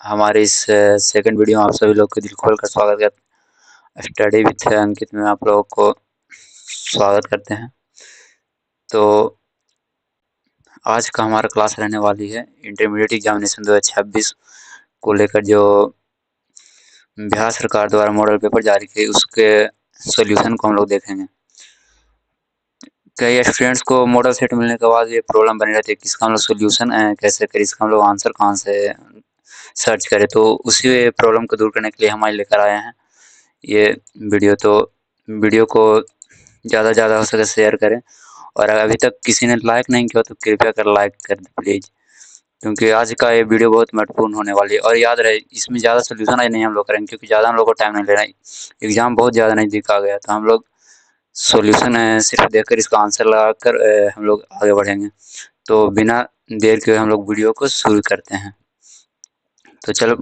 हमारे इस second video में आप सभी लोग को दिल खोल कर स्वागत करते हैं। स्टडी विथ अंकित में आप लोगों को स्वागत करते हैं। तो आज का हमारा क्लास रहने वाली है इंटरमीडिएट एग्जामिनेशन 2026 को लेकर, जो बिहार सरकार द्वारा मॉडल पेपर जारी किए उसके सॉल्यूशन को हम लोग देखेंगे। कई स्टूडेंट्स को मॉडल सेट मिलने के बाद ये प्रॉब्लम बनी रहती है कि इसका हम लोग सोल्यूशन कैसे करें, इसका हम लोग आंसर कहाँ से सर्च करें। तो उसी प्रॉब्लम को दूर करने के लिए हम आज लेकर आए हैं ये वीडियो। तो वीडियो को ज़्यादा से ज़्यादा हो सके शेयर करें, और अभी तक किसी ने लाइक नहीं किया तो कृपया कर लाइक कर दें प्लीज़, क्योंकि आज का ये वीडियो बहुत महत्वपूर्ण होने वाली है। और याद रहे, इसमें ज़्यादा सोल्यूशन आज नहीं हम लोग करेंगे, क्योंकि ज़्यादा हम लोग को टाइम नहीं लेना है। एग्ज़ाम बहुत ज़्यादा नज़दीक आ गया, तो हम लोग सॉल्यूशन सिर्फ देखकर इसका आंसर लगाकर हम लोग आगे बढ़ेंगे। तो बिना देर के हम लोग वीडियो को शुरू करते हैं। तो चलो,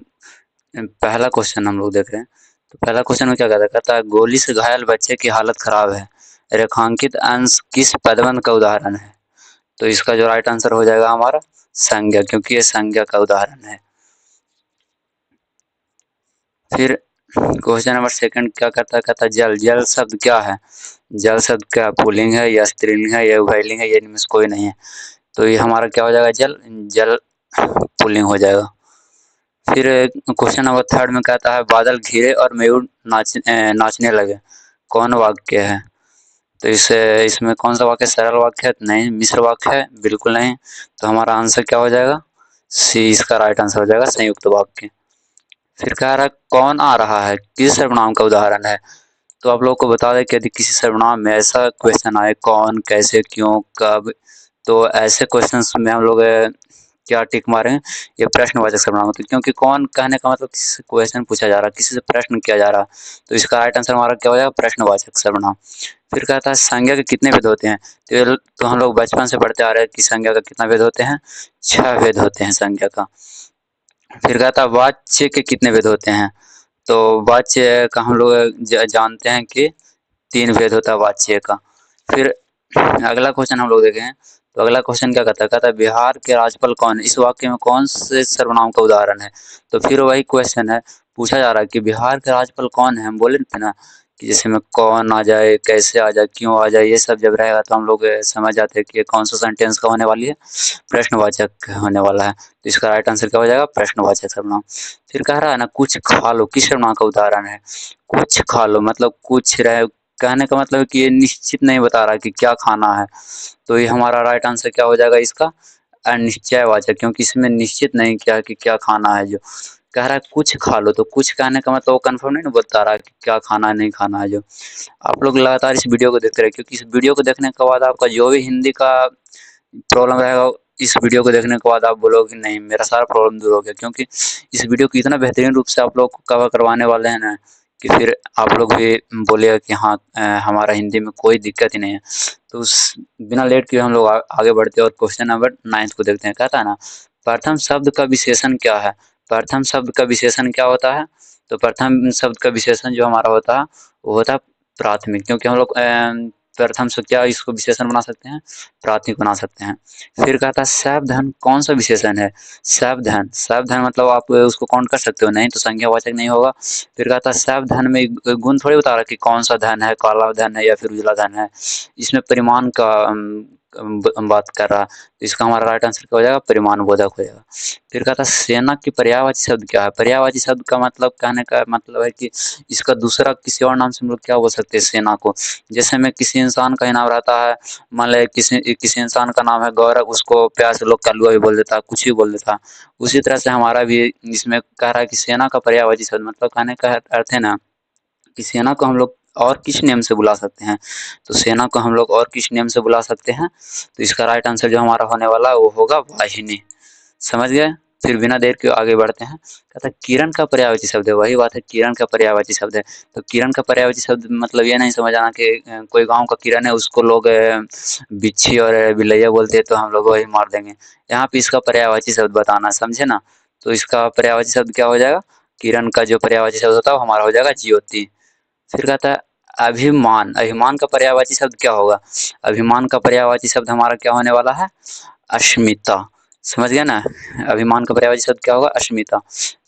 पहला क्वेश्चन हम लोग देख रहे हैं। तो पहला क्वेश्चन में क्या कहता है, गोली से घायल बच्चे की हालत खराब है, रेखांकित अंश किस पदबंध का उदाहरण है। तो इसका जो राइट आंसर हो जाएगा हमारा संज्ञा, क्योंकि ये संज्ञा का उदाहरण है। फिर क्वेश्चन नंबर सेकंड क्या कहता है जल। जल शब्द क्या है, जल शब्द क्या पुल्लिंग है या स्त्रीलिंग है या उभयलिंग है, ये इनमें से कोई नहीं है। तो ये हमारा क्या हो जाएगा, जल। जल पुल्लिंग हो जाएगा। फिर क्वेश्चन नंबर थर्ड में कहता है बादल घिरे और मयूर नाचने लगे, कौन वाक्य है। तो इसमें कौन सा वाक्य सरल वाक्य है, नहीं मिश्र वाक्य है, बिल्कुल नहीं। तो हमारा आंसर क्या हो जाएगा, सी इसका राइट आंसर हो जाएगा, संयुक्त वाक्य। फिर कह रहा है कौन आ रहा है किस सर्वनाम का उदाहरण है। तो आप लोग को बता दें कि यदि किसी सर्वनाम में ऐसा क्वेश्चन आए, कौन, कैसे, क्यों, कब, तो ऐसे क्वेश्चंस में हम लोग क्या टिक मारें, ये प्रश्नवाचक सर्वनाम होते हैं, क्योंकि कौन कहने का मतलब किसी से क्वेश्चन पूछा जा रहा है, किसी से प्रश्न किया जा रहा है। तो इसका राइट आंसर हमारा क्या हो जाएगा, प्रश्नवाचक सर्वनाम। फिर कहता है संज्ञा के कितने भेद होते हैं। तो हम लोग बचपन से पढ़ते आ रहे हैं कि संज्ञा का कितना भेद होते हैं, 6 भेद होते हैं संज्ञा का। फिर कहता है वाच्य के कितने भेद होते हैं। तो वाच्य का हम लोग जानते हैं कि 3 भेद होता है वाच्य का। फिर अगला क्वेश्चन हम लोग देखें। तो अगला क्वेश्चन क्या कहता है बिहार के राज्यपाल कौन है, इस वाक्य में कौन से सर्वनाम का उदाहरण है। तो फिर वही क्वेश्चन है, पूछा जा रहा है कि बिहार के राज्यपाल कौन है। हम बोले थे ना कि जैसे में कौन आ जाए, कैसे आ जाए, क्यों आ जाए, ये सब जब रहेगा तो हम लोग समझ जाते हैं कि ये कौन सा सेंटेंस का होने वाली है, प्रश्नवाचक होने वाला है। तो इसका राइट आंसर क्या हो जाएगा, प्रश्नवाचक सर्वनाम। फिर कह रहा है ना कुछ खा लो, किस सर्वनाम का उदाहरण है। कुछ खा लो मतलब कुछ रहे, कहने का मतलब है कि ये निश्चित नहीं बता रहा कि क्या खाना है। तो ये हमारा राइट आंसर क्या हो जाएगा इसका, अनिश्चयवाचक, क्योंकि इसमें निश्चित नहीं किया कि क्या खाना है। जो कह रहा है कुछ खा लो, तो कुछ कहने का मतलब वो कंफर्म नहीं बता रहा कि क्या खाना है, नहीं खाना है। जो आप लोग लगातार इस वीडियो को देखते रहे, क्योंकि इस वीडियो को देखने के बाद आपका जो भी हिंदी का प्रॉब्लम रहेगा, इस वीडियो को देखने के बाद आप बोलोगे कि नहीं मेरा सारा प्रॉब्लम दूर हो गया, क्योंकि इस वीडियो को इतना बेहतरीन रूप से आप लोग को कवर करवाने वाले हैं ना कि फिर आप लोग भी बोलिएगा कि हाँ हमारा हिंदी में कोई दिक्कत ही नहीं है। तो उस बिना लेट किए हम लोग आगे बढ़ते हैं और क्वेश्चन नंबर 9 को देखते हैं। कहता है ना प्रथम शब्द का विशेषण क्या है। प्रथम शब्द का विशेषण क्या होता है। तो प्रथम शब्द का विशेषण जो हमारा होता है वो होता है प्राथमिक, क्योंकि हम लोग प्रथम से क्या इसको विशेषण बना सकते हैं, प्राथमिक बना सकते हैं। फिर कहता है सावधान कौन सा विशेषण है। सावधान, सावधान मतलब आप उसको काउंट कर सकते हो, नहीं तो संज्ञावाचक नहीं होगा। फिर कहता है सावधान में गुण थोड़ी बता रहा कि कौन सा धन है, काला धन है या फिर उजला धन है। इसमें परिमाण का बात कर रहा है। तो इसका हमारा राइट आंसर क्या हो जाएगा, परिमाण बोधक हो जाएगा। फिर कहता है सेना की पर्यायवाची शब्द क्या है। पर्यायवाची शब्द का मतलब कहने का मतलब है कि इसका दूसरा किसी और नाम से हम लोग क्या बोल सकते हैं सेना को। जैसे में किसी इंसान का ही नाम रहता है, मान लें किसी इंसान का नाम है गौरव, उसको प्यार से लोग कलुआ भी बोल देता है, कुछ भी बोल देता है। उसी तरह से हमारा भी इसमें कह रहा है कि सेना का पर्यायवाची शब्द मतलब कहने का अर्थ है ना कि सेना को हम लोग और किस नेम से बुला सकते हैं। तो सेना को हम लोग और किस नेम से बुला सकते हैं। तो इसका राइट आंसर जो हमारा होने वाला है वो होगा वाहिनी। समझ गए। फिर बिना देर के आगे बढ़ते हैं। कहता है किरण का पर्यायवाची शब्द है, वही बात है किरण का पर्यायवाची शब्द है। तो किरण का पर्यायवाची शब्द मतलब ये नहीं समझ आना कि कोई गांव का किरण है उसको लोग बिच्छी और बिलैया बोलते हैं तो हम लोग वही मार देंगे। यहाँ पे इसका पर्यायवाची शब्द बताना, समझे ना। तो इसका पर्यायवाची शब्द क्या हो जाएगा, किरण का जो पर्यायवाची शब्द होता है वो हमारा हो जाएगा ज्योति। फिर कहता है अभिमान, अभिमान का पर्यायवाची शब्द क्या होगा। अभिमान का पर्यायवाची शब्द हमारा क्या होने वाला है, अस्मिता। समझ गया ना। अभिमान का पर्यायवाची शब्द क्या होगा, अस्मिता।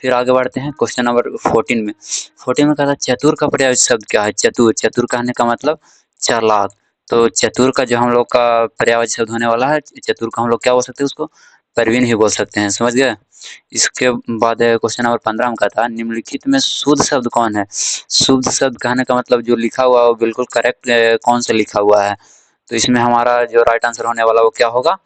फिर आगे बढ़ते हैं क्वेश्चन नंबर 14 में। 14 में कहा था चतुर का पर्यायवाची शब्द क्या है, चतुर। चतुर कहने का मतलब चालाक। तो चतुर का जो हम लोग का पर्यायवाची शब्द होने वाला है, चतुर का हम लोग क्या बोल सकते हैं, उसको प्रवीण ही बोल सकते हैं। समझ गए। इसके बाद क्वेश्चन नंबर 15 में कहा था निम्नलिखित में शुद्ध शब्द कौन है। शुद्ध शब्द कहने का मतलब जो लिखा हुआ है वो बिल्कुल करेक्ट कौन सा लिखा हुआ है। तो इसमें हमारा जो राइट आंसर होने वाला वो क्या होगा,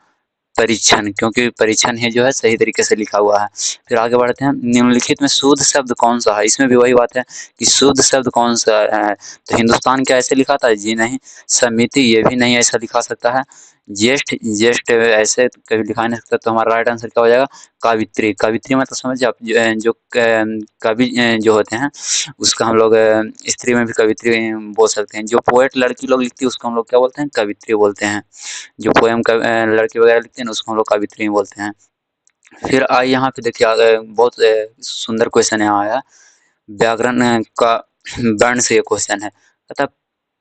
परीक्षण, क्योंकि परीक्षण ही जो है सही तरीके से लिखा हुआ है। फिर आगे बढ़ते हैं निम्नलिखित में शुद्ध शब्द कौन सा है। इसमें भी वही बात है कि शुद्ध शब्द कौन सा है। तो हिंदुस्तान क्या ऐसे लिखा था, जी नहीं। समिति ये भी नहीं ऐसा लिखा सकता है। ज्येष्ठ, ज्येष्ठ ऐसे कभी लिखा नहीं सकता। तो हमारा राइट आंसर क्या हो जाएगा, कावित्री। कावित्री मतलब समझिए आप, जो कवि जो होते हैं उसका हम लोग स्त्री में भी कवित्री बोल सकते हैं। जो पोएट लड़की लोग लिखती है उसको हम लोग क्या बोलते हैं, कवित्री बोलते हैं। जो पोएम का लड़के वगैरह लिखते हैं ना उसको हम लोग कवित्री बोलते हैं। फिर आइए यहाँ पे देखिए बहुत सुंदर क्वेश्चन यहाँ आया। व्याकरण का वर्ण से ये क्वेश्चन है, अतः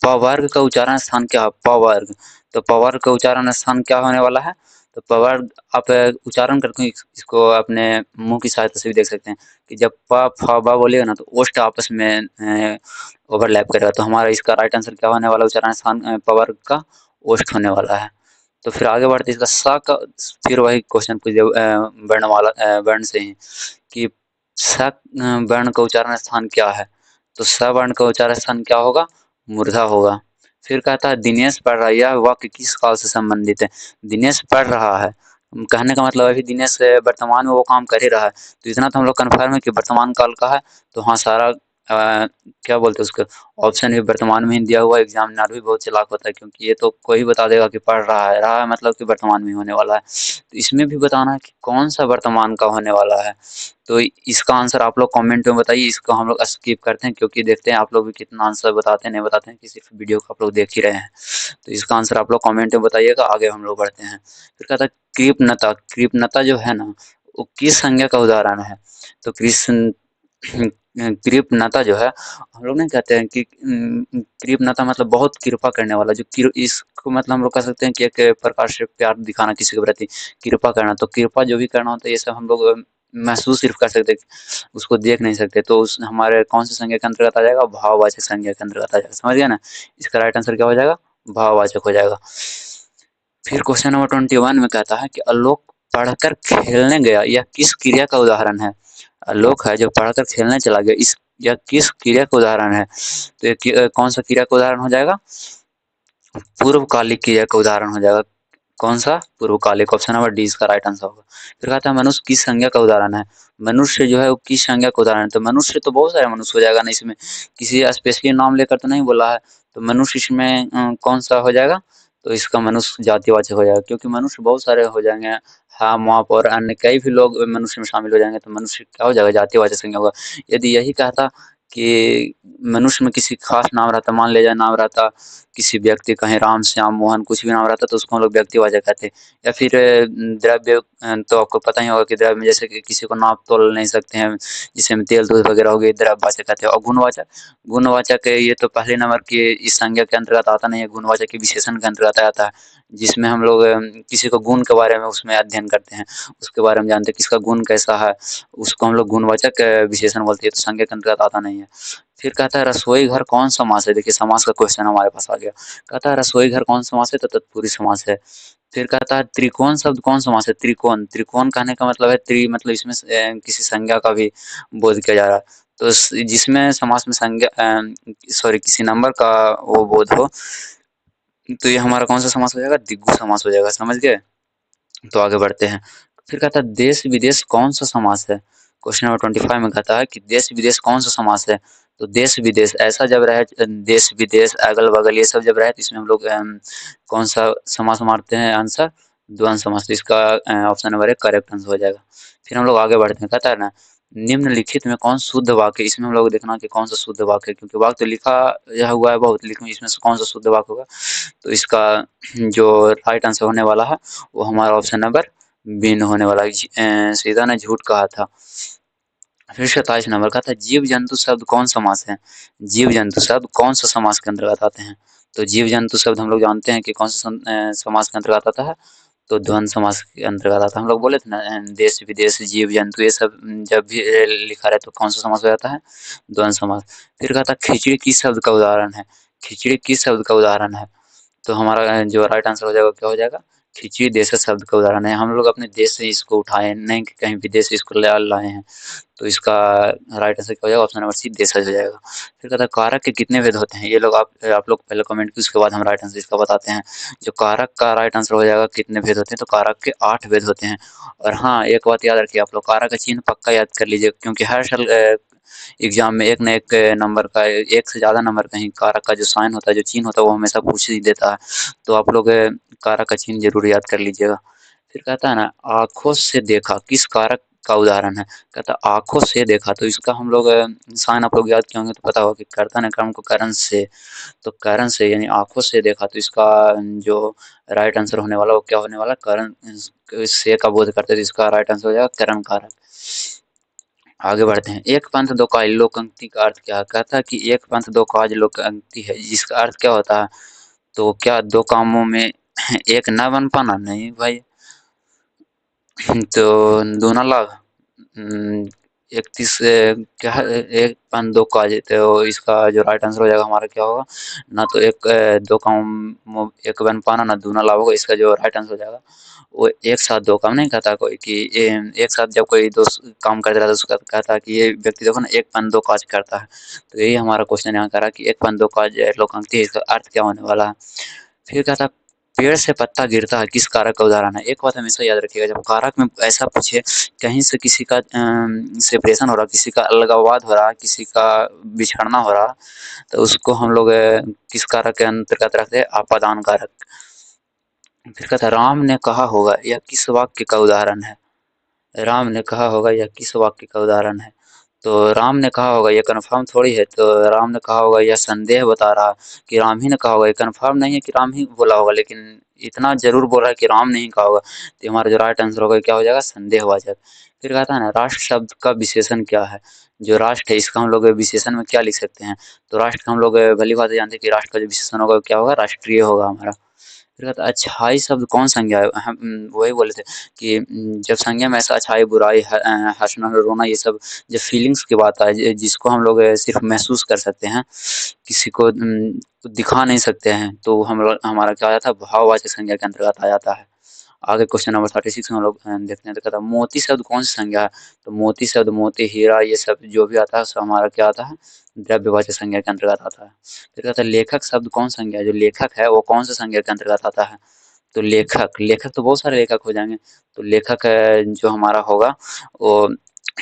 पवर्ग का उच्चारण स्थान क्या है, पवर्ग। तो पवर्ग का उच्चारण स्थान क्या होने वाला है। तो पवर्ग आप उच्चारण करके इसको अपने मुंह की सहायता से भी देख सकते हैं कि जब प फ ब बोलिएगा ना तो ओष्ठ आपस में ओवरलैप करेगा। तो हमारा इसका राइट आंसर क्या होने वाला, उच्चारण स्थान पवर्ग का ओष्ठ होने वाला है। तो फिर आगे बढ़ते इसका स का, फिर वही क्वेश्चन पूछ वर्ण वाला वर्ण से ही कि स वर्ण का उच्चारण स्थान क्या है। तो स वर्ण का उच्चारण स्थान क्या होगा, मूर्धा होगा। फिर कहता है दिनेश पढ़ रहा है, यह वाक्य किस काल से संबंधित है। दिनेश पढ़ रहा है कहने का मतलब अभी दिनेश वर्तमान में वो काम कर ही रहा है। तो इतना तो हम लोग कन्फर्म है कि वर्तमान काल का है। तो हाँ सारा क्या बोलते हैं उसको, ऑप्शन भी वर्तमान में ही दिया हुआ है। एग्जामिनर भी बहुत चालाक होता है, क्योंकि ये तो कोई बता देगा कि पढ़ रहा है मतलब कि वर्तमान में होने वाला है। तो इसमें भी बताना है कि कौन सा वर्तमान का होने वाला है। तो इसका आंसर आप लोग कमेंट में बताइए। इसको हम लोग स्किप करते हैं, क्योंकि देखते हैं आप लोग भी कितना आंसर बताते हैं नहीं बताते हैं, कि सिर्फ वीडियो को आप लोग देख ही रहे हैं। तो इसका आंसर आप लोग कमेंट में बताइएगा, आगे हम लोग बढ़ते हैं। फिर कहता है कृपणता। कृपणता जो है ना वो किस संज्ञा का उदाहरण है। तो कृष्ण कृपणता जो है, हम लोग नहीं कहते हैं कि कृपणता मतलब बहुत कृपा करने वाला। जो इसको मतलब हम लोग कह सकते हैं कि एक प्रकार से प्यार दिखाना किसी के प्रति, कृपा करना। तो कृपा जो भी करना होता है ये सब हम लोग महसूस सिर्फ कर सकते हैं, उसको देख नहीं सकते। तो उस हमारे कौन से संज्ञा के अंतर्गत आ जाएगा, भाववाचक संज्ञा के अंतर्गत आ जाएगा। समझ गया ना। इसका राइट आंसर क्या हो जाएगा, भाववाचक हो जाएगा। फिर क्वेश्चन नंबर 21 में कहता है कि आलोक पढ़कर खेलने गया, यह किस क्रिया का उदाहरण है। आलोक है जो पढ़कर खेलने चला गया, इस यह किस क्रिया का उदाहरण है। तो ये कौन सा क्रिया का उदाहरण हो जाएगा, पूर्वकालिक क्रिया का उदाहरण हो जाएगा। कौन सा, पूर्वकालिक। ऑप्शन नंबर डी इसका राइट आंसर होगा। फिर कहता है मनुष्य किस संज्ञा का उदाहरण है। मनुष्य जो है वो किस संज्ञा का उदाहरण है। तो मनुष्य तो बहुत सारे मनुष्य हो जाएगा ना, इसमें किसी स्पेशली नाम लेकर तो नहीं बोला है। तो मनुष्य इसमें कौन सा हो जाएगा। तो इसका मनुष्य जातिवाचक हो जाएगा, क्योंकि मनुष्य बहुत सारे हो जाएंगे। हाँ माप और अन्य कई भी लोग मनुष्य में शामिल हो जाएंगे। तो मनुष्य क्या हो जाएगा, जातिवाचक संज्ञा होगा। यदि यही कहता कि मनुष्य में किसी खास नाम रहता, मान लिया जाए नाम रहता किसी व्यक्ति, कहें राम श्याम मोहन कुछ भी नाम रहता, तो उसको हम लोग व्यक्तिवाचक कहते हैं। या फिर द्रव्य, तो आपको पता ही होगा कि द्रव्य में जैसे कि किसी को नाप तोल नहीं सकते हैं, जिसमें तेल दूध वगैरह हो गए, द्रव्यवाचक कहते हैं। और गुणवाचक, गुणवाचक ये तो पहले नंबर की इस संज्ञा के अंतर्गत आता नहीं है, गुणवाचक के विशेषण के अंतर्गत आता है, जिसमें हम लोग किसी को गुण के बारे में उसमें अध्ययन करते हैं, उसके बारे में जानते हैं किसका गुण कैसा है, उसको हम लोग गुणवाचक विशेषण बोलते हैं। तो संज्ञा के अंतर्गत आता नहीं है। फिर कहता है रसोई घर कौन समास है। देखिए समास का क्वेश्चन हमारे पास आ गया। कहता है रसोई घर कौन समास है, तो तत्पुरुष समास है। फिर कहता है त्रिकोण शब्द कौन समास है। त्रिकोण, त्रिकोण कहने का मतलब है त्रि, मतलब इसमें किसी संज्ञा का भी बोध किया जा रहा है। तो जिसमें समास में संज्ञा सॉरी किसी नंबर का वो बोध हो, तो ये हमारा कौन सा समास हो जाएगा, द्विगु समास हो जाएगा। समझ गए। तो आगे बढ़ते हैं। फिर कहता है देश विदेश कौन सा समास है। क्वेश्चन नंबर 25 में कहता है कि देश विदेश कौन सा समास है। तो देश विदेश ऐसा जब रहे, देश विदेश अगल बगल ये सब जब रहे, तो इसमें हम लोग कौन सा समास मारते हैं, आंसर द्वंद्व समास। तो इसका ऑप्शन नंबर 1 करेक्ट आंसर हो जाएगा। फिर हम लोग आगे बढ़ते हैं। कहता है ना निम्नलिखित में कौन शुद्ध वाक्य। इसमें हम लोग देखना कि कौन सा शुद्ध वाक्य है, क्योंकि वाक्य तो लिखा यह हुआ है बहुत, लेकिन इसमें से कौन सा शुद्ध वाक्य होगा। तो इसका जो राइट आंसर होने वाला है वो हमारा ऑप्शन नंबर भिन्न होने वाला है। सीता ने झूठ कहा था। फिर 27 नंबर का था जीव जंतु शब्द कौन समास है। जीव जंतु शब्द कौन सा समास के अंतर्गत आते हैं। तो जीव जंतु शब्द हम लोग जानते हैं कि कौन सा समास के अंतर्गत आता है। तो द्वंद्व समास के अंतर्गत आता है। हम लोग बोले थे ना देश विदेश जीव जंतु ये सब जब भी लिखा रहे तो कौन सा समास हो जाता है, द्वंद्व समास। फिर कहा था खिचड़ी किस शब्द का उदाहरण है, खिचड़ी किस शब्द का उदाहरण है, तो हमारा जो राइट आंसर हो जाएगा क्या हो जाएगा, खिचड़ी देश शब्द का उदाहरण है। हम लोग अपने देश से इसको उठाए नहीं कि कहीं विदेश से इसको लाए हैं, तो इसका राइट आंसर क्या हो जाएगा, ऑप्शन नंबर सी देशज हो जाएगा। फिर कहता है कारक के कितने भेद होते हैं, ये लोग आप लोग पहले कमेंट की उसके बाद हम राइट आंसर इसका बताते हैं। जो कारक का राइट आंसर हो जाएगा कितने भेद होते हैं, तो कारक के 8 भेद होते हैं। और हाँ, एक बात याद रखिए आप लोग, कारक का चिन्ह पक्का याद कर लीजिए, क्योंकि हर साल एग्जाम में एक न एक नंबर का, एक से ज़्यादा नंबर कहीं कारक का जो साइन होता है, जो चिन्ह होता है, वो हमेशा पूछ ही देता है। तो आप लोग कारक का चिन्ह जरूर याद कर लीजिएगा। फिर कहता है ना आँखों से देखा किस कारक का उदाहरण है, कहता है आँखों से देखा, तो इसका हम लोग साइन आप लोग याद किए होंगे तो पता होगा कि कर्ता ने कर्म को करण से, तो करण से यानी आँखों से देखा, तो इसका जो राइट आंसर होने वाला वो क्या होने वाला, करण से का बोध करते, तो इसका राइट आंसर हो जाएगा करण कारक। आगे बढ़ते हैं। एक पंथ दो काज लोकोक्ति का अर्थ क्या है, कहता है कि एक पंथ दो काज लोकोक्ति है, जिसका अर्थ क्या होता है, तो क्या दो कामों में एक न बन पाना, नहीं भाई, तो दोनों लाभ। 31 क्या है, एक पंथ दो काज, तो इसका जो राइट आंसर हो जाएगा हमारा क्या होगा, ना तो दो काम एक बन पाना, ना दूना लाभ होगा। इसका जो राइट आंसर हो जाएगा वो एक साथ दो काम नहीं कहता कोई कि एक साथ जब कोई दो काम करता रहता है तो उसका कहता है कि ये व्यक्ति देखो ना एक पंथ दो काज करता है। तो यही हमारा क्वेश्चन यहाँ कह रहा है कि एक पंथ दो काज लोकोक्ति है, इसका अर्थ क्या होने वाला है। फिर कहता है पेड़ से पत्ता गिरता है किस कारक का उदाहरण है। एक बात हमेशा याद रखिएगा, जब कारक में ऐसा पूछे कहीं से किसी का सेपरेशन हो रहा, किसी का अलगाववाद हो रहा, किसी का बिछड़ना हो रहा, तो उसको हम लोग किस कारक के अंतर्गत रखते हैं, आपादान कारक। फिर कहता है राम ने कहा होगा यह किस वाक्य का उदाहरण है, राम ने कहा होगा यह किस वाक्य का उदाहरण है, तो राम ने कहा होगा ये कन्फर्म थोड़ी है, तो राम ने कहा होगा यह संदेह बता रहा कि राम ही ने कहा होगा, ये कन्फर्म नहीं है कि राम ही बोला होगा, लेकिन इतना जरूर बोल रहा है कि राम ने ही कहा होगा, तो हमारा जो राइट आंसर होगा क्या हो जाएगा, संदेहवाचक। फिर कहता है ना राष्ट्र शब्द का विशेषण क्या है, जो राष्ट्र है इसका हम लोग विशेषण में क्या लिख सकते हैं, तो राष्ट्र का हम लोग भली बात जानते हैं कि राष्ट्र का जो विशेषण होगा क्या होगा, राष्ट्रीय होगा हमारा। फिर कहता है अच्छाई शब्द कौन संज्ञा है, हम वही बोले थे कि जब संज्ञा में ऐसा अच्छाई बुराई हंसना रोना ये सब जब फीलिंग्स की बात आए, जिसको हम लोग सिर्फ महसूस कर सकते हैं, किसी को दिखा नहीं सकते हैं, तो हम लोग हमारा क्या आ जाता है, भाववाचक संज्ञा के अंतर्गत आ जाता है। आगे क्वेश्चन नंबर 36 में हम लोग देखते हैं, तो कहता है मोती शब्द कौन सी संज्ञा है, तो मोती शब्द मोती हीरा ये सब जो भी आता है सब हमारा क्या आता है, द्रव्यवाचक संज्ञा के अंतर्गत आता है। फिर कहता है लेखक शब्द कौन संज्ञा है, जो लेखक है वो कौन सा संज्ञा के अंतर्गत आता है, तो लेखक, लेखक तो बहुत सारे लेखक हो जाएंगे, तो लेखक जो हमारा होगा वो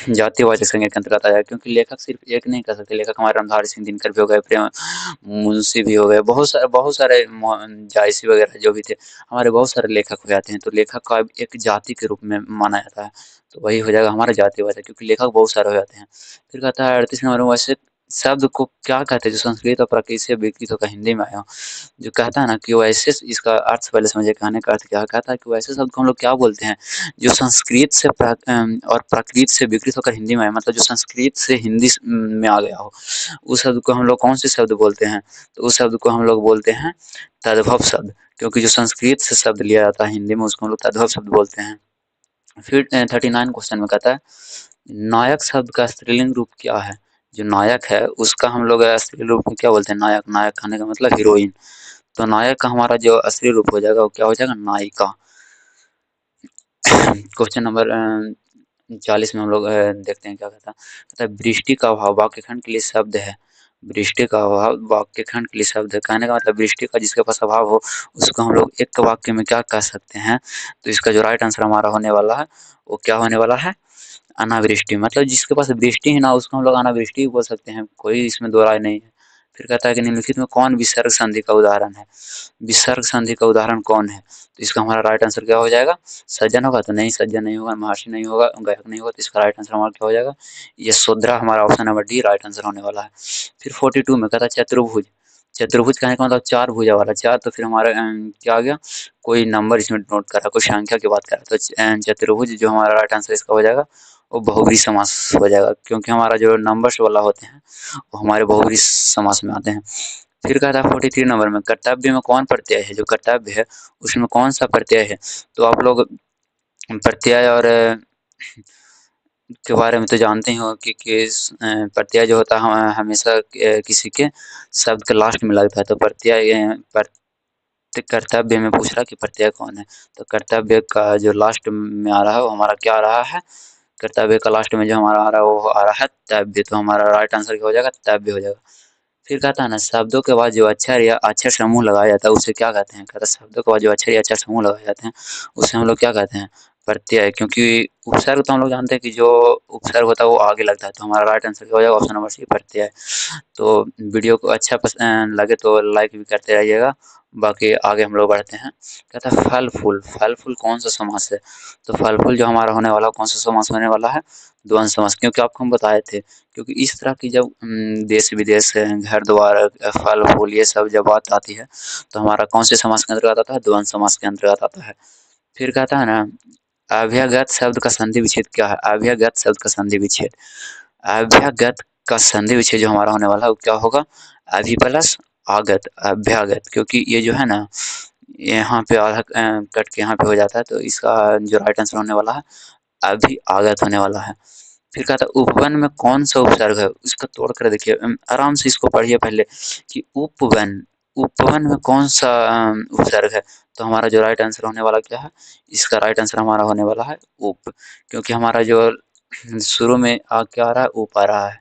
जातिवाचक संज्ञा के अंतर्गत आ जाएगा, क्योंकि लेखक सिर्फ एक नहीं कर सकते, लेखक हमारे रणधारी सिंह दिनकर भी हो गए, प्रेम मुंशी भी हो गए, बहुत सारे जायसी वगैरह जो भी थे, हमारे बहुत सारे लेखक हो जाते हैं, तो लेखक का एक जाति के रूप में माना जाता है, तो वही हो जाएगा हमारा जातिवाचक, क्योंकि लेखक बहुत सारे हो जाते हैं। फिर कहता है 38 नंबर में वैसे शब्द को क्या कहते हैं जो संस्कृत और प्राकृत से विकृत होकर हिंदी में आया हो, जो कहता है ना कि वैसे, इसका अर्थ पहले समझिए, कहने का अर्थ क्या है, कहता है कि वैसे शब्द को हम लोग क्या बोलते हैं जो संस्कृत से और प्राकृत से विकृत होकर हिंदी में आया, मतलब जो संस्कृत से हिंदी में आ गया हो, उस शब्द को हम लोग कौन से शब्द बोलते हैं, तो उस शब्द को हम लोग बोलते हैं तद्भव शब्द, क्योंकि जो संस्कृत से शब्द लिया जाता है हिंदी में उसको हम लोग तद्भव शब्द बोलते हैं। फिर 39 क्वेश्चन में कहता है नायक शब्द का स्त्रीलिंग रूप क्या है, जो नायक है उसका हम लोग स्त्रीलिंग रूप में क्या बोलते हैं, नायक, नायक कहने का मतलब हीरोइन, तो नायक का हमारा जो असली रूप हो जाएगा वो क्या हो जाएगा, नायिका। क्वेश्चन नंबर 40 में हम लोग देखते हैं क्या कहता है वृष्टि का अभाव वाक्य खंड के लिए शब्द है, वृष्टि का अभाव वाक्य खंड के लिए शब्द है, कहने का मतलब वृष्टि का जिसके पास अभाव हो उसको हम लोग एक वाक्य में क्या कह सकते हैं, तो इसका जो राइट आंसर हमारा होने वाला है वो क्या होने वाला है, अनावृष्टि, मतलब जिसके पास वृष्टि ही ना उसको हम लोग अनावृष्टि भी बोल सकते हैं, कोई इसमें दो राय नहीं है। फिर कहता है कि निम्नलिखित में कौन विसर्ग संधि का उदाहरण है, विसर्ग संधि का उदाहरण कौन है, तो इसका हमारा राइट आंसर क्या हो जाएगा, सज्जन होगा, तो नहीं सज्जन नहीं होगा, महर्षि नहीं होगा, गायक नहीं होगा, तो इसका राइट आंसर हमारा क्या हो जाएगा, यशोधरा, हमारा option number D right answer होने वाला है। फिर 42 में कहता है चतुर्भुज, चतुर्भुज कहने का मतलब चार भुजा वाला, चार तो फिर हमारा क्या आ गया, कोई नंबर इसमें नोट कर रहा है, कोई संख्या की बात कर रहा है, तो चतुर्भुज जो हमारा राइट आंसर इसका हो जाएगा वो बहुब्रीहि समास हो जाएगा, क्योंकि हमारा जो नंबर्स वाला होते हैं वो हमारे बहुब्रीहि समास में आते हैं। फिर कहा था 43 नंबर में कर्तव्य में कौन प्रत्यय है, जो कर्तव्य है उसमें कौन सा प्रत्यय है। तो आप लोग प्रत्यय और के बारे में तो जानते ही हो कि प्रत्यय जो होता है हमेशा किसी के शब्द के लास्ट में लगता है। तो कर्तव्य में पूछ रहा कि प्रत्यय कौन है, तो कर्तव्य का जो लास्ट में आ रहा है वो हमारा क्या आ रहा है, कर्तव्य का लास्ट में जो हमारा आ रहा है वो आ रहा है तव्य। तो हमारा राइट आंसर क्या हो जाएगा, तव्य हो जाएगा। फिर कहता है ना शब्दों के बाद जो अक्षर या अक्षर समूह लगाया जाता है उसे क्या कहते हैं। कहता है शब्दों के बाद जो अक्षर या अक्षर समूह लगाए जाते हैं उसे हम लोग क्या कहते हैं, प्रत्यय। क्योंकि उपसर्ग तो हम लोग जानते हैं कि जो उपसर्ग होता है वो आगे लगता है, तो हमारा राइट आंसर क्या हो जाएगा, ऑप्शन नंबर सी प्रत्यय। तो वीडियो को अच्छा लगे तो लाइक भी करते रहिएगा। बाकी आगे हम लोग बढ़ते हैं। कहता है फल फूल, फल फूल कौन सा समास है। तो फल फूल जो हमारा होने वाला कौन सा समास होने वाला है, द्वंद्व समास। क्योंकि आपको हम बताए थे, क्योंकि इस तरह की जब देश विदेश घर द्वार फल फूल ये सब जब बात आती है तो हमारा कौन से समास के अंतर्गत आता है, द्वंद्व समास के अंतर्गत आता है। फिर कहता है ना अभ्यागत शब्द का संधि विच्छेद क्या है। अभ्यागत शब्द का संधि विच्छेद, अभ्यागत का संधि विच्छेद जो हमारा होने वाला है वो क्या होगा, अभि प्लस आगत, अभ्यागत। क्योंकि ये जो है ना यहाँ पे आधा कट के यहाँ पे हो जाता है, तो इसका जो राइट आंसर होने वाला है अभि आगत होने वाला है। फिर कहता है उपवन में कौन सा उपसर्ग है, इसका तोड़ कर देखिए, आराम से इसको पढ़िए पहले कि उपवन, उपवन में कौन सा उपसर्ग है। तो हमारा जो राइट आंसर होने वाला क्या है, इसका राइट आंसर हमारा होने वाला है उप। क्योंकि हमारा जो शुरू में क्या आ रहा है, उप आ रहा है।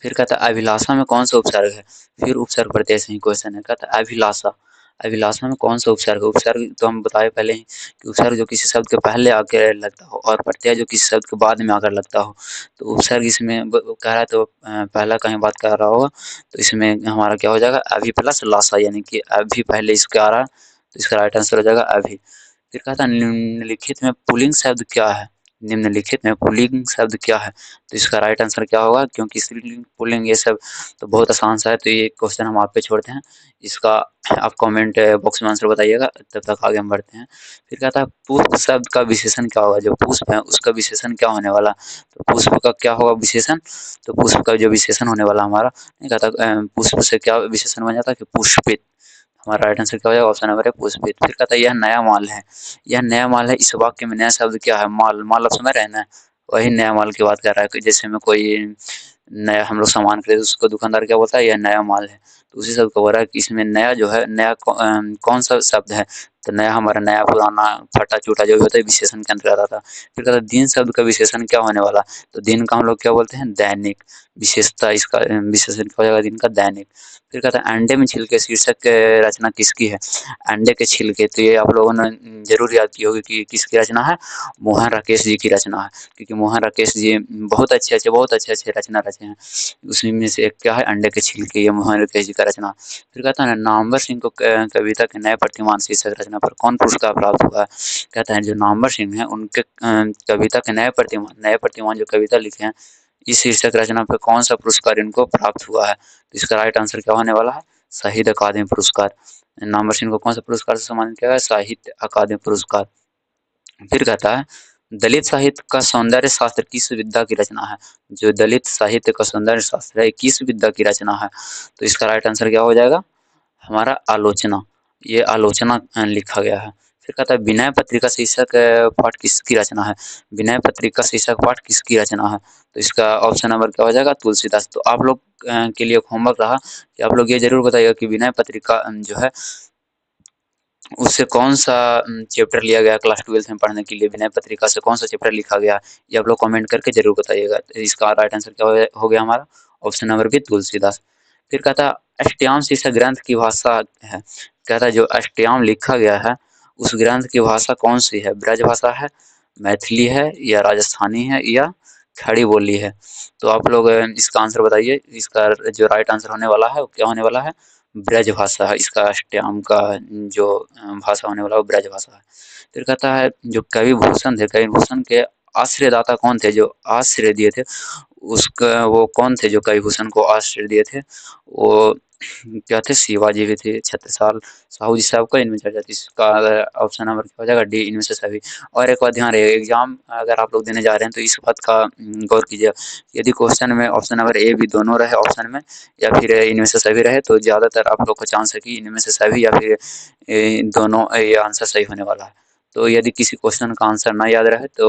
फिर कहता है अभिलाषा में कौन सा उपसर्ग है। फिर उपसर्ग प्रत्यय से ही क्वेश्चन है। कहता है अभिलाषा, अभिलाषा में कौन सा उपसर्ग है। उपसर्ग तो हम बताए पहले ही कि उपसर्ग जो किसी शब्द के पहले आकर लगता हो और प्रत्यय जो किसी शब्द के बाद में आकर लगता हो। तो उपसर्ग इसमें कह रहा है तो पहला कहीं बात कर रहा होगा, तो इसमें हमारा क्या हो जाएगा अभि प्लस लाषा, यानी कि अभी पहले इसका आ रहा है तो इसका राइट आंसर हो जाएगा अभी। फिर कहता है निम्नलिखित में पुल्लिंग शब्द क्या है, निम्नलिखित में पुल्लिंग शब्द क्या है। तो इसका राइट आंसर क्या होगा, क्योंकि स्त्रीलिंग पुल्लिंग ये सब तो बहुत आसान सा है, तो ये क्वेश्चन हम आप पे छोड़ते हैं। इसका आप कमेंट बॉक्स में आंसर बताइएगा, तब तक आगे हम बढ़ते हैं। फिर कहता है पुष्प शब्द का विशेषण क्या होगा, जो पुष्प है उसका विशेषण क्या होने वाला। तो पुष्प का क्या होगा विशेषण, तो पुष्प का जो विशेषण होने वाला हमारा, नहीं कहता पुष्प से क्या विशेषण बन जाता है कि पुष्पित। हमारा राइट आंसर क्या हो जाएगा, ऑप्शन नंबर है पुष्पित। फिर कहता है यह नया माल है, यह नया माल है, इस वाक्य में नया शब्द क्या है, माल, माल आप समझ रहे हैं ना, वही नया माल की बात कर रहा है कि जैसे में कोई नया हम लोग सामान खरीदे उसको दुकानदार क्या बोलता है, यह नया माल है। तो उसी शब्द को बोल रहा है कि इसमें नया जो है, नया कौन सा शब्द है। तो नया हमारा नया पुराना फटा चूटा जो भी होता है विशेषण के अंतर्गत आता है। फिर कहता है दिन शब्द का विशेषण क्या होने वाला, तो दिन का हम लोग क्या बोलते हैं, दैनिक। विशेषता इसका विशेषण क्या हो जाएगा, दिन का दैनिक। फिर कहता है अंडे में छिलके शीर्षक रचना किसकी है। अंडे के छिलके, तो ये आप लोगों ने जरूर याद की होगी कि किसकी रचना है, मोहन राकेश जी की रचना है। क्योंकि मोहन राकेश जी बहुत अच्छे रचना रचे हैं। उसी में से एक क्या है, अंडे के छिलके, ये मोहन राकेश जी का रचना। फिर कहता है नामवर सिंह को कविता के नए प्रतिमान शीर्षक रचना पर कौन पुरस्कार प्राप्त हुआ है। कहता है जो नामवर सिंह है उनके कविता के नए प्रतिमान जो कविता लिखे हैं इस शीर्षक रचना पे कौन सा पुरस्कार इनको प्राप्त हुआ है। तो इसका राइट आंसर क्या होने वाला है, साहित्य अकादमी पुरस्कार। नामवर सिंह को कौन सा पुरस्कार से सम्मानित किया गया, साहित्य अकादमी पुरस्कार। फिर कहता है दलित साहित्य का सौंदर्य शास्त्र किस विद्या की रचना है। जो दलित साहित्य का सौंदर्य शास्त्र है किस विद्या की रचना है। तो इसका राइट आंसर क्या हो जाएगा, हमारा आलोचना, ये आलोचना लिखा गया है। फिर कहता है विनय पत्रिका शीर्षक पाठ किसकी रचना है। विनय पत्रिका शीर्षक पाठ किसकी रचना है। तो इसका ऑप्शन नंबर क्या हो जाएगा, तुलसीदास। तो आप लोग के लिए होमवर्क रहा कि आप लोग ये जरूर बताइएगा कि विनय पत्रिका जो है उससे कौन सा चैप्टर लिया गया क्लास 12th में पढ़ने के लिए, विनय पत्रिका से कौन सा चैप्टर लिखा गया, ये आप लोग कमेंट करके जरूर बताइएगा। तो इसका राइट आंसर क्या हो गया हमारा, ऑप्शन नंबर बी तुलसीदास। फिर कहता है अष्टयाम शीर्षक ग्रंथ की भाषा है। कहता है जो अष्टयाम लिखा गया है उस ग्रंथ की भाषा कौन सी है, ब्रज भाषा है, मैथिली है, या राजस्थानी है, या खड़ी बोली है। तो आप लोग इसका आंसर बताइए। इसका जो राइट आंसर होने वाला है वो क्या होने वाला है, ब्रज भाषा है। इसका अष्टयाम का जो भाषा होने वाला है वो ब्रज भाषा है। फिर कहता है जो कवि भूषण थे, कवि भूषण के आश्रयदाता कौन थे, जो आश्रय दिए थे उसका वो कौन थे, जो कवि भूषण को आश्रय दिए थे, वो क्या थे, शिवाजी भी थे, छत्रसाल, साहू जी साहब का इनमें चर्चा थी। इसका ऑप्शन नंबर क्या हो जाएगा, डी, इनमें से सभी। और एक बात ध्यान रहे, एग्जाम अगर आप लोग देने जा रहे हैं तो इस बात का गौर कीजिए, यदि क्वेश्चन में ऑप्शन नंबर ए भी दोनों रहे ऑप्शन में, या फिर इनमें से सभी रहे, तो ज़्यादातर आप लोग को चांस है कि इनमें से सभी या फिर दोनों ये आंसर सही होने वाला है। तो यदि किसी क्वेश्चन का आंसर ना याद रहे तो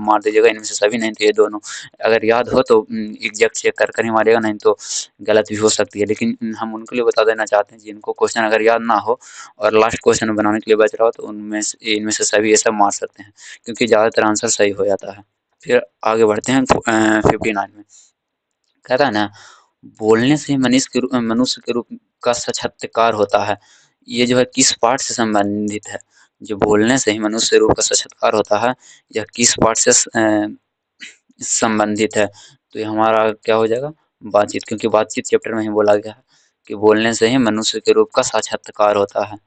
मार दीजिएगा इनमें से सभी, नहीं तो ये दोनों। अगर याद हो तो एग्जैक्ट चेक कर कर ही मारिएगा, नहीं तो गलत भी हो सकती है। लेकिन हम उनके लिए बता देना चाहते हैं जिनको क्वेश्चन अगर याद ना हो और लास्ट क्वेश्चन बनाने के लिए बच रहा हो, तो उनमें से इनमें से सभी ये सब मार सकते हैं, क्योंकि ज़्यादातर आंसर सही हो जाता है। फिर आगे बढ़ते हैं 59 में। कहता है ना, बोलने से ही मनुष्य के रूप का साक्षात्कार होता है। ये जो है किस पाठ से संबंधित है? जो बोलने से ही मनुष्य रूप का साक्षात्कार होता है, यह किस पाठ से संबंधित है? तो ये हमारा क्या हो जाएगा, बातचीत, क्योंकि बातचीत चैप्टर में ही बोला गया है कि बोलने से ही मनुष्य के रूप का साक्षात्कार होता है।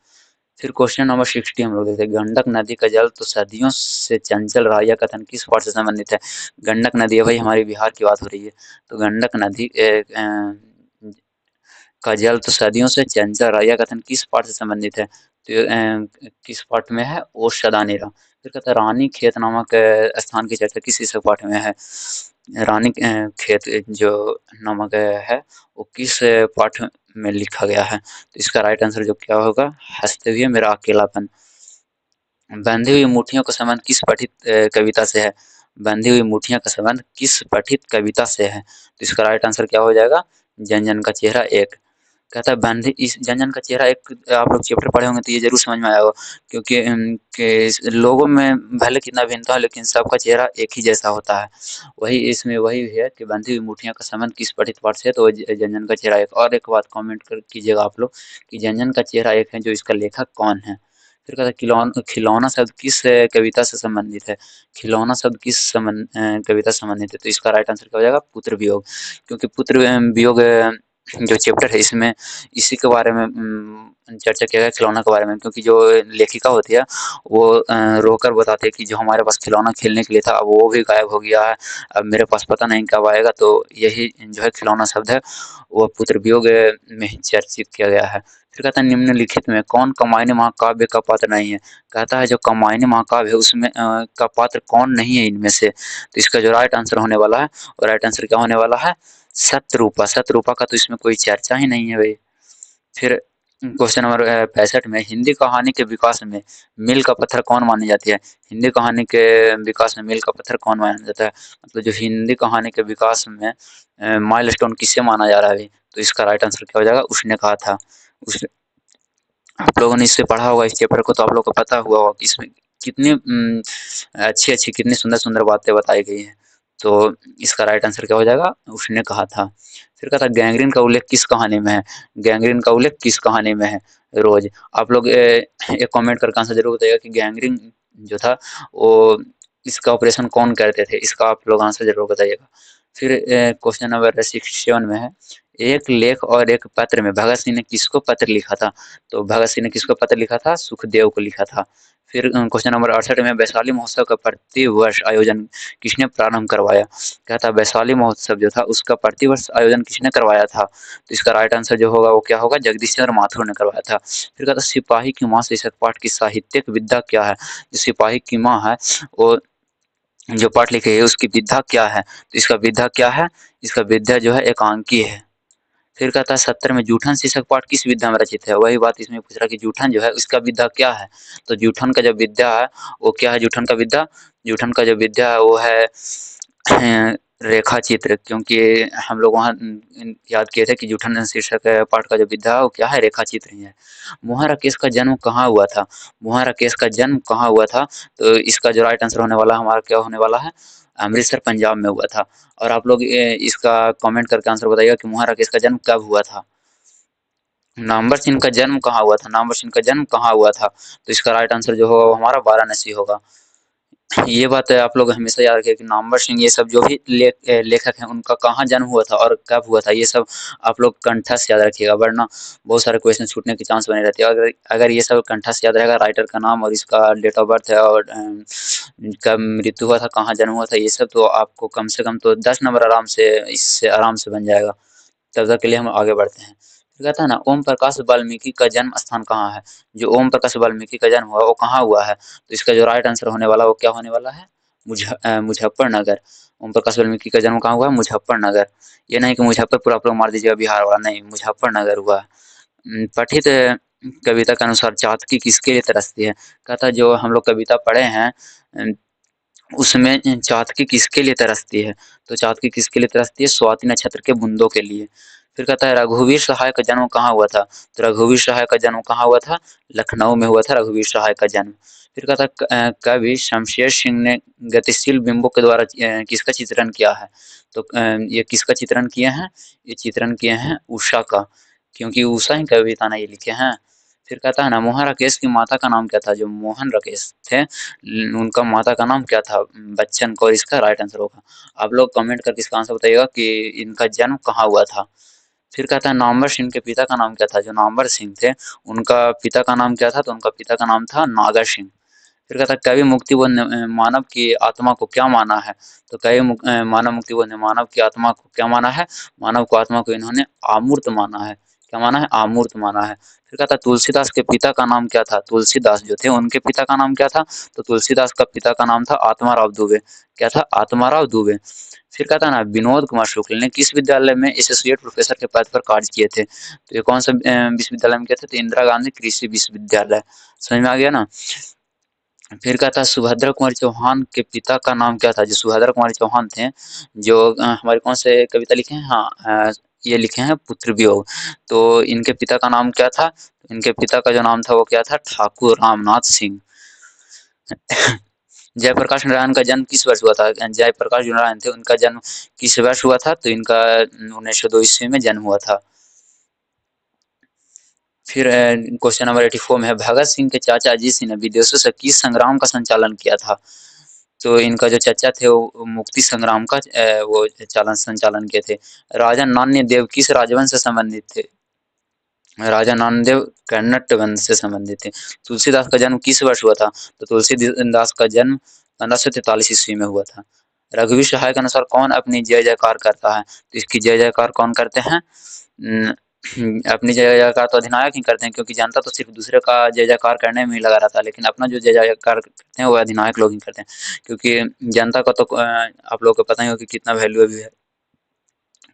फिर क्वेश्चन नंबर 60 हम लोग देखते हैं, गंडक नदी का जल तो सदियों से चंचल रहा, यह कथन किस पाठ से संबंधित है? गंडक नदी है भाई, हमारे बिहार की बात हो रही है। तो गंडक नदी का जल तो सदियों से चंचल रहा, यह कथन किस पाठ से संबंधित है? तो ये किस पाठ में है, ओशदानी राम। फिर कहता है, रानी खेत नामक स्थान की चर्चा किस इस पाठ में है? रानी खेत जो नामक है, वो किस पाठ में लिखा गया है? तो इसका राइट आंसर जो क्या होगा, हंसते हुए मेरा अकेलापन। बंधी हुई मुट्ठियों का संबंध किस पठित कविता से है? बंधी हुई मुट्ठियों का संबंध किस पठित कविता से है? तो इसका राइट आंसर क्या हो जाएगा, जन जन का चेहरा एक। कहता है बंधी, इस जन जन का चेहरा एक, आप लोग चैप्टर पढ़े होंगे तो ये जरूर समझ में आया होगा, क्योंकि के लोगों में भले कितना भिन्नता हो, लेकिन सबका चेहरा एक ही जैसा होता है। वही इसमें वही है कि बंधी हुई मुट्ठियों का संबंध किस पठित पाठ से है, तो वो जन जन का चेहरा एक। और एक बात कमेंट कर कीजिएगा आप लोग कि जन जन का चेहरा एक है, जो इसका लेखक कौन है? फिर कहता है खिलौना शब्द किस कविता से संबंधित है? खिलौना शब्द किस कविता से संबंधित है? तो इसका राइट आंसर क्या हो जाएगा, पुत्र वियोग। क्योंकि पुत्र वियोग जो चैप्टर है इसमें इसी के बारे में चर्चा किया गया, खिलौना के बारे में। क्योंकि जो लेखिका होती है वो रोकर बताती है कि जो हमारे पास खिलौना खेलने के लिए था, अब वो भी गायब हो गया है, अब मेरे पास पता नहीं कब आएगा। तो यही जो है खिलौना शब्द है, वो पुत्र वियोग में ही चर्चित किया गया है। फिर कहता है, निम्नलिखित में कौन कामायनी महाकाव्य का पात्र नहीं है? कहता है जो कामायनी महाकाव्य है उसमें का पात्र कौन नहीं है इनमें से? तो इसका जो राइट आंसर होने वाला है, और राइट आंसर क्या होने वाला है, सतरूपा। सतरूपा का तो इसमें कोई चर्चा ही नहीं है भाई। फिर क्वेश्चन नंबर 65 में, हिंदी कहानी के विकास में मील का पत्थर कौन मानी जाती है? हिंदी कहानी के विकास में मील का पत्थर कौन माना जाता है? मतलब जो हिंदी कहानी के विकास में माइलस्टोन किसे माना जा रहा है? तो इसका राइट आंसर क्या हो जाएगा, उसने कहा था। उस आप लोगों ने इससे पढ़ा होगा इस चैप्टर को, तो आप लोगों को पता हुआ होगा कि इसमें कितनी अच्छी-अच्छी, कितनी सुंदर-सुंदर बातें बताई गई हैं। तो इसका राइट आंसर क्या हो जाएगा, उसने कहा था। फिर कहा था, गैंग्रीन का उल्लेख किस कहानी में है? गैंग्रीन का उल्लेख किस कहानी में है? रोज। आप लोग एक कमेंट करके आंसर जरूर बताइएगा कि गैंग्रीन जो था वो इसका ऑपरेशन कौन करते थे? इसका आप लोग आंसर जरूर बताइएगा। फिर क्वेश्चन नंबर 67 में है, एक लेख और एक पत्र में भगत सिंह ने किसको पत्र लिखा था? तो भगत सिंह ने किसको पत्र लिखा था, सुखदेव को लिखा था। फिर क्वेश्चन नंबर 68 में, वैशाली महोत्सव का प्रतिवर्ष आयोजन किसने प्रारंभ करवाया? क्या था, वैशाली महोत्सव जो था उसका प्रतिवर्ष आयोजन किसने करवाया था? तो इसका राइट आंसर जो होगा वो क्या होगा, जगदीश चंद्र माथुर ने करवाया था। फिर कहता, सिपाही की माँ शीर्षक पाठ की साहित्यिक विद्या क्या है? जो सिपाही की माँ है वो जो पाठ लिखे है उसकी विद्या क्या है? तो इसका विद्या क्या है, इसका विद्या जो है एकांकी है। फिर कहता है, 70 में जूठन शीर्षक पाठ किस विद्या में रचित है? वही बात इसमें पूछ रहा है कि जूठन जो है उसका विद्या क्या है? तो जूठन का जो विद्या है वो क्या है, जूठन का विद्या, जूठन का जो विद्या है वो है रेखा चित्र। क्योंकि हम लोग वहाँ याद किए थे कि जूठन शीर्षक पाठ का जो विद्या है वो क्या है, रेखा चित्र ही है। मोहन राकेश का जन्म कहाँ हुआ था? मोहन राकेश का जन्म कहाँ हुआ था? तो इसका जो राइट आंसर होने वाला है हमारा क्या होने वाला है, अमृतसर पंजाब में हुआ था। और आप लोग इसका कमेंट करके आंसर बताइएगा कि मोहन राकेश का जन्म कब हुआ था? नामवर सिंह का जन्म कहाँ हुआ था? नामवर सिंह का जन्म कहाँ हुआ था? तो इसका राइट आंसर जो होगा वो हमारा वाराणसी होगा। ये बात है आप लोग हमेशा याद रखिए कि नामवर सिंह ये सब जो भी लेखक हैं उनका कहाँ जन्म हुआ था और कब हुआ था, ये सब आप लोग कंठस्थ याद रखिएगा, वरना बहुत सारे क्वेश्चन छूटने की चांस बने रहती है। अगर अगर ये सब कंठस्थ याद रहेगा, राइटर का नाम और इसका डेट ऑफ बर्थ है और कब मृत्यु हुआ था, कहाँ जन्म हुआ था, ये सब तो आपको कम से कम तो 10 नंबर आराम से इससे आराम से बन जाएगा। तब तक के लिए हम आगे बढ़ते हैं। फिर कहता है ना ओम प्रकाश वाल्मीकि का जन्म स्थान कहाँ है? जो ओम प्रकाश वाल्मीकि का जन्म हुआ वो कहाँ हुआ है? तो इसका जो राइट आंसर होने वाला है वो क्या होने वाला है? मुजफ्फरनगर। ओम प्रकाश वाल्मीकि का जन्म कहाँ हुआ है? मुजफ्फरनगर। ये नहीं कि मुजफ्फरपुर आप लोग मार दीजिएगा बिहार वाला, नहीं, मुजफ्फरनगर हुआ है। पठित कविता के अनुसार चातकी किसके लिए तरसती है? कहता है जो हम लोग कविता पढ़े हैं उसमें चातकी किसके लिए तरसती है? तो चातकी किसके लिए तरसती है? स्वाति नक्षत्र के बूंदों के लिए। फिर कहता है रघुवीर सहाय का जन्म कहाँ हुआ था? तो रघुवीर सहाय का जन्म कहाँ हुआ था? लखनऊ में हुआ था रघुवीर सहाय का जन्म। फिर कहता है कवि शमशेर सिंह ने गतिशील बिंबों के द्वारा किसका चित्रण किया है? तो ये किसका चित्रण किए हैं? ये चित्रण किए हैं उषा का, क्योंकि उषा ही कविता ना ये लिखे हैं। फिर कहता है ना मोहन राकेश की माता का नाम क्या था? जो मोहन राकेश थे उनका माता का नाम क्या था? बच्चन कौर इसका राइट आंसर होगा। आप लोग कमेंट करके इसका आंसर बताइएगा कि इनका जन्म कहाँ हुआ था। फिर कहता है नामवर सिंह के पिता का नाम क्या था? जो नामवर सिंह थे उनका पिता का नाम क्या था? तो उनका पिता का नाम था नागर सिंह। फिर कहता है कवि मुक्तिबोध ने मानव की आत्मा को क्या माना है? तो मानव मुक्तिबोध ने मानव की आत्मा को क्या माना है? मानव को आत्मा को इन्होंने अमूर्त माना है। क्या माना है? अमूर्त माना है। फिर कहता है तुलसीदास के पिता का नाम क्या था? तुलसीदास जो थे उनके पिता का नाम क्या था? तो तुलसीदास का पिता का नाम था आत्माराव दुबे। क्या था? आत्माराव दुबे। फिर कहता है ना विनोद कुमार शुक्ल ने किस विद्यालय में एसोसिएट प्रोफेसर के पद पर कार्य किए थे? तो ये कौन सा विश्वविद्यालय में किए थे? तो इंदिरा गांधी कृषि विश्वविद्यालय। समझ में आ गया ना? फिर कहता है सुभद्रा कुमारी चौहान के पिता का नाम क्या था? जो सुभद्रा कुमारी चौहान थे जो हमारे कौन से कविता लिखे हैं? हाँ, ये लिखे हैं पुत्र वियोग। तो इनके पिता का नाम क्या था? इनके पिता का जो नाम था वो क्या था? ठाकुर रामनाथ सिंह। जयप्रकाश नारायण का जन्म किस वर्ष हुआ था? जयप्रकाश जो नारायण थे उनका जन्म किस वर्ष हुआ था? तो इनका 1902 ईस्वी में जन्म हुआ था। फिर क्वेश्चन नंबर 84 में है भगत सिंह के चाचा अजीत सिंह ने विदेशों से किस संग्राम का संचालन किया था? तो इनका जो चाचा थे वो मुक्ति संग्राम का वो संचालन किए थे। राजा नान्य देव किस राजवंश से संबंधित थे? राजा नानदेव कर्नाट वंश से संबंधित थे। तुलसीदास का जन्म किस वर्ष हुआ था? तो तुलसीदास का जन्म 1543 ईस्वी में हुआ था। रघुवीर सहाय के अनुसार कौन अपनी जय जयकार करता है? तो इसकी जय जयकार कौन करते हैं? अपनी जय जयकार तो अधिनायक ही करते हैं, क्योंकि जनता तो सिर्फ दूसरे का जय जयकार करने में ही लगा रहता है, लेकिन अपना जो जय जयकार करते हैं वो अधिनायक लोग ही करते हैं, क्योंकि जनता का तो आप लोगों को पता ही होगा कि कितना वैल्यू भी है।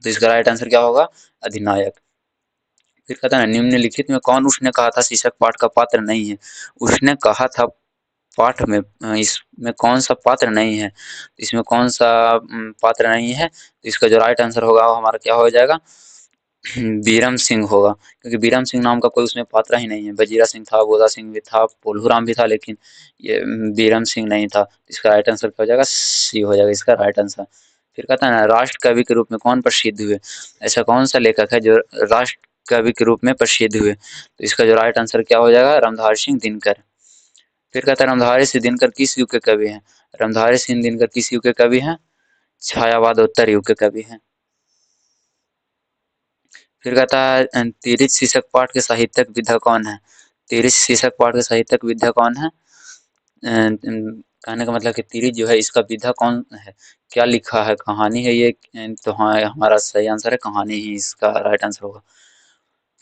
तो इसका राइट आंसर क्या होगा? अधिनायक। फिर कहता है निम्नलिखित में कौन उसने कहा था शीर्षक पाठ का पात्र नहीं है? उसने कहा था पाठ में इसमें कौन सा पात्र नहीं है? इसमें कौन सा पात्र नहीं है? तो इसका जो राइट आंसर होगा वो हमारा क्या हो जाएगा? बीरम सिंह होगा, क्योंकि बीरम सिंह नाम का कोई उसमें पात्र ही नहीं है। बजीरा सिंह था, बोधा सिंह भी था, पोल्हू राम भी था, लेकिन ये बीरम सिंह नहीं था। इसका राइट आंसर क्या हो जाएगा? सी हो जाएगा इसका राइट आंसर। फिर कहता है ना राष्ट्र कवि के रूप में कौन प्रसिद्ध हुए? ऐसा कौन सा लेखक है जो राष्ट्र कवि के रूप में प्रसिद्ध हुए? तो इसका जो राइट आंसर क्या हो जाएगा? रामधारी सिंह दिनकर। फिर कहता है रामधारी सिंह दिनकर किस युग के कवि हैं? रामधारी सिंह दिनकर किस युग के कवि हैं? छायावादोत्तर युग के कवि हैं। फिर कहता है तिरिच शीर्षक पाठ के साहित्यक विधा कौन है? तिरिच शीर्षक पाठ के साहित्यक विधा कौन है? कहने का मतलब कि तिरिच जो है इसका विधा कौन है? क्या लिखा है? कहानी है ये? तो हाँ हमारा सही आंसर है कहानी ही इसका राइट आंसर होगा।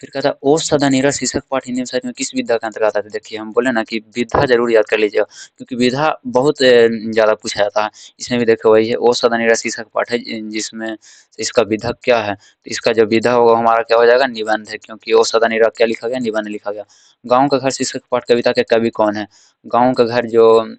फिर कहता है ओ सदा नीरज शीर्षक पाठ हिंदी साहित्य में किस विधा के अंतर्गत आता है? देखिए हम बोले ना कि विधा जरूर याद कर लीजिएगा, क्योंकि विधा बहुत ज़्यादा पूछा जाता है। इसमें भी देखो वही है, ओ सदा नीरज शीर्षक पाठ है जिसमें इसका विधा क्या है? तो इसका जो विधा होगा हमारा क्या हो जाएगा? निबंध है, क्योंकि ओ सदा नीरज क्या लिखा गया? निबंध लिखा गया। गाँव का घर शीर्षक पाठ कविता के कवि कौन है? गाँव का घर जो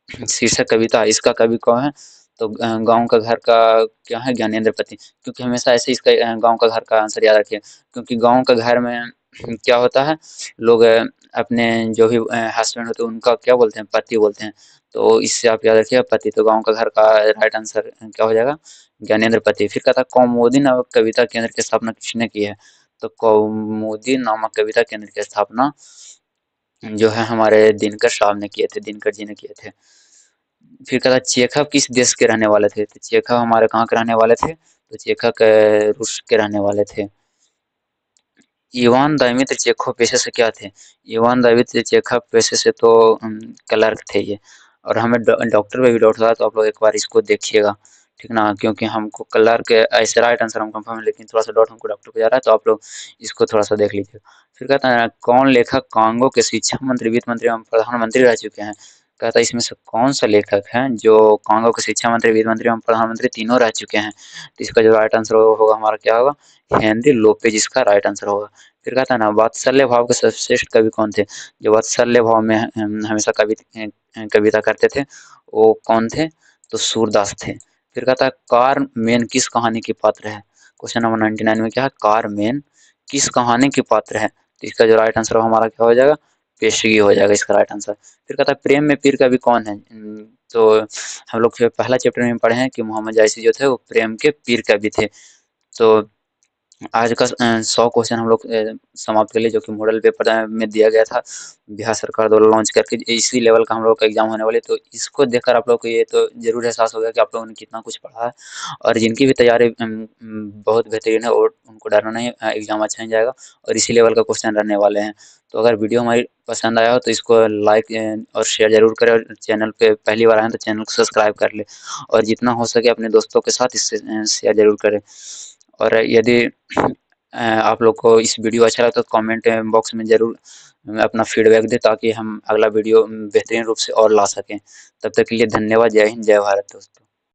शीर्षक कविता इसका कवि कौन है? तो गाँव का घर का क्या है? ज्ञानेंद्र पति। क्योंकि हमेशा ऐसे इसका गाँव का घर का आंसर याद रखिए, क्योंकि गाँव का घर में क्या होता है, लोग अपने जो भी हस्बैंड होते हैं उनका क्या बोलते हैं? पति बोलते हैं। तो इससे आप याद रखिएगा पति। तो गाँव का घर का राइट आंसर क्या हो जाएगा? ज्ञानेंद्र पति। फिर कहता कौमुदी नामक कविता केंद्र की स्थापना किसने की है? तो कौमुदी नामक कविता केंद्र की स्थापना जो है हमारे दिनकर साहब ने किए थे, दिनकर जी ने किए थे। फिर कहता चेखव किस देश के रहने वाले थे? तो चेखव हमारे कहाँ के रहने वाले थे? तो चेखव रूस के रहने वाले थे। इवान दाइमित्र चेखव पेशे से क्या थे? इवान दाइमित्र चेखव पेशे से तो क्लर्क थे ये, और हमें डॉक्टर पे भी डाउट था, तो आप लोग एक बार इसको देखिएगा। ठीक ना, क्योंकि हमको कलर के ऐसे राइट आंसर हम कंफर्म है, लेकिन थोड़ा सा डाउट हमको डॉक्टर को जा रहा है, तो आप लोग इसको थोड़ा सा देख लीजिए। फिर कहता है कौन लेखक कांगो के शिक्षा मंत्री, वित्त मंत्री एवं प्रधानमंत्री रह चुके हैं। कहता है इसमें से कौन सा लेखक है जो कांगो के शिक्षा मंत्री, वित्त मंत्री एवं प्रधानमंत्री तीनों रह चुके हैं। तो इसका जो राइट आंसर होगा हमारा क्या होगा, हेनरी लोपेज इसका राइट आंसर होगा। फिर कहता है ना वात्सल्य भाव के सर्वश्रेष्ठ कवि कौन थे। जो वात्सल्य भाव में हमेशा कविता करते थे वो कौन थे, तो सूरदास थे। फिर कहता है कारमेन किस कहानी की पात्र है। क्वेश्चन नंबर 99 में क्या है, कारमेन किस कहानी की पात्र है। तो इसका जो राइट आंसर हमारा क्या हो जाएगा, पेशगी हो जाएगा इसका राइट आंसर। फिर कहता है प्रेम में पीर कवि कौन है। तो हम लोग पहला चैप्टर में पढ़े हैं कि मोहम्मद जायसी जो थे वो प्रेम के पीर कवि थे। तो आज का 100 क्वेश्चन हम लोग समाप्त कर लिए, जो कि मॉडल पेपर में दिया गया था, बिहार सरकार द्वारा लॉन्च करके इसी लेवल का हम लोग का एग्जाम होने वाले। तो इसको देखकर आप लोग को ये तो जरूर एहसास हो गया कि आप लोगों ने कितना कुछ पढ़ा है, और जिनकी भी तैयारी बहुत बेहतरीन है और उनको डरना नहीं, एग्जाम अच्छा ही जाएगा और इसी लेवल का क्वेश्चन रहने वाले हैं। तो अगर वीडियो हमारी पसंद आया हो तो इसको लाइक और शेयर जरूर करें, और चैनल पे पहली बार आए तो चैनल को सब्सक्राइब कर ले, और जितना हो सके अपने दोस्तों के साथ इससे शेयर जरूर करें। और यदि आप लोग को इस वीडियो अच्छा लगा तो कमेंट बॉक्स में ज़रूर अपना फीडबैक दें, ताकि हम अगला वीडियो बेहतरीन रूप से और ला सकें। तब तक के लिए धन्यवाद। जय हिंद, जय भारत दोस्तों।